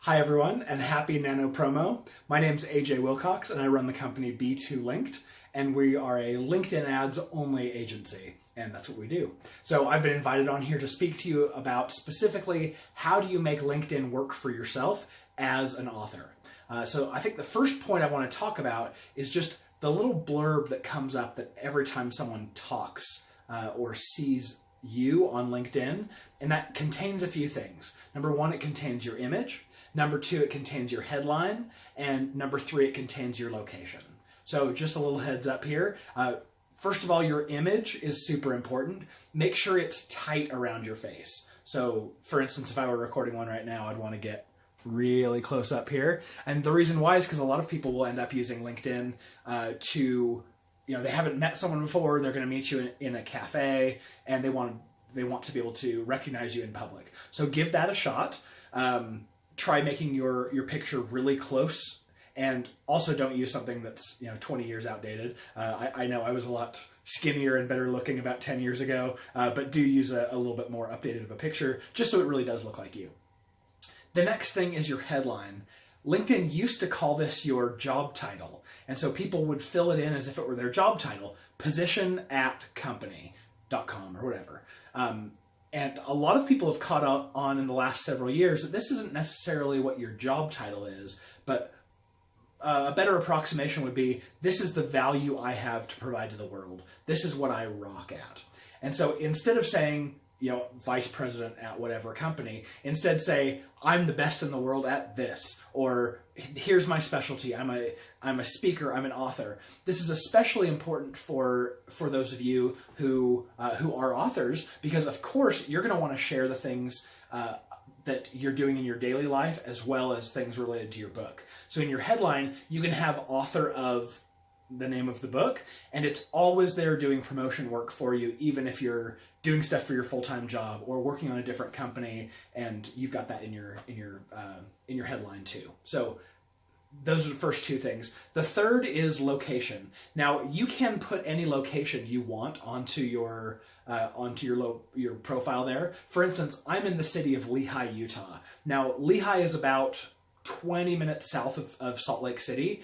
Hi everyone, and happy Nano Promo. My name's AJ Wilcox, and I run the company B2 Linked, and we are a LinkedIn ads only agency, and that's what we do. So I've been invited on here to speak to you about specifically how do you make LinkedIn work for yourself as an author. So I think the first point I want to talk about is just the little blurb that comes up that every time someone talks or sees you on LinkedIn, and that contains a few things. Number one, it contains your image. Number two, it contains your headline. And number three, it contains your location. So just a little heads up here. First of all, your image is super important. Make sure it's tight around your face. So for instance, if I were recording one right now, I'd want to get really close up here. And the reason why is because a lot of people will end up using LinkedIn they haven't met someone before, they're going to meet you in a cafe, and they want to be able to recognize you in public. So give that a shot. Try making your picture really close, and also don't use something that's 20 years outdated. I know I was a lot skinnier and better looking about 10 years ago, but do use a little bit more updated of a picture, just so it really does look like you. The next thing is your headline. LinkedIn used to call this your job title, and so people would fill it in as if it were their job title, position at company.com or whatever. And a lot of people have caught on in the last several years that this isn't necessarily what your job title is, but a better approximation would be, this is the value I have to provide to the world. This is what I rock at. And so instead of saying, vice president at whatever company, instead say, I'm the best in the world at this, or here's my specialty. I'm a speaker. I'm an author. This is especially important for those of you who are authors, because of course you're going to want to share the things that you're doing in your daily life as well as things related to your book. So in your headline, you can have author of the name of the book, and it's always there doing promotion work for you, even if you're doing stuff for your full-time job or working on a different company, and you've got that in your headline too. So those are the first two things. The third is location. Now you can put any location you want onto your profile there. For instance, I'm in the city of Lehi, Utah. Now Lehi is about 20 minutes south of Salt Lake City.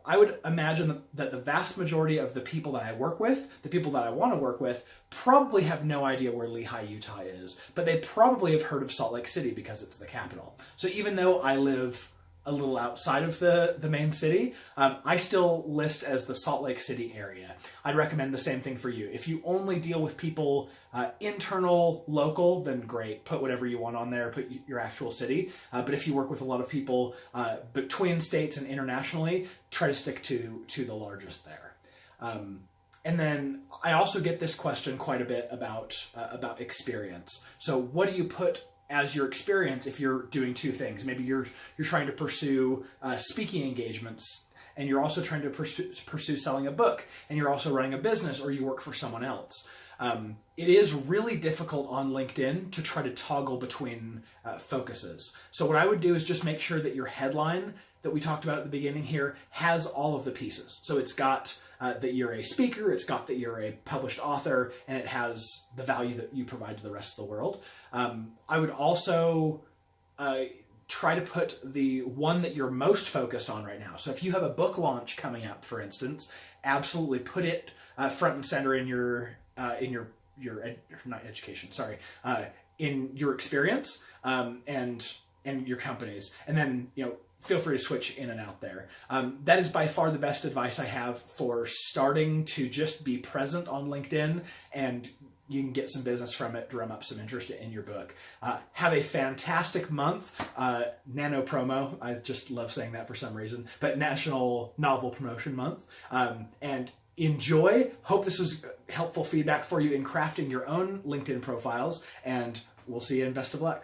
I would imagine that the vast majority of the people that I work with, the people that I want to work with, probably have no idea where Lehi, Utah is, but they probably have heard of Salt Lake City because it's the capital. So even though I live a little outside of the main city, I still list as the Salt Lake City area. I'd recommend the same thing for you. If you only deal with people internal, local, then great. Put whatever you want on there, put your actual city. But if you work with a lot of people between states and internationally, try to stick to the largest there. And then I also get this question quite a bit about experience. So what do you put as your experience if you're doing two things? Maybe you're trying to pursue speaking engagements, and you're also trying to pursue selling a book, and you're also running a business, or you work for someone else. It is really difficult on LinkedIn to try to toggle between focuses. So what I would do is just make sure that your headline that we talked about at the beginning here has all of the pieces. So it's got that you're a speaker, it's got that you're a published author, and it has the value that you provide to the rest of the world. I would also try to put the one that you're most focused on right now. So if you have a book launch coming up, for instance, absolutely put it front and center in your not education, sorry, in your experience and your companies, and then feel free to switch in and out there. That is by far the best advice I have for starting to just be present on LinkedIn, and you can get some business from it, drum up some interest in your book. Have a fantastic month. Nano Promo, I just love saying that for some reason, but National Novel Promotion Month. And enjoy. Hope this was helpful feedback for you in crafting your own LinkedIn profiles, and we'll see you, and best of luck.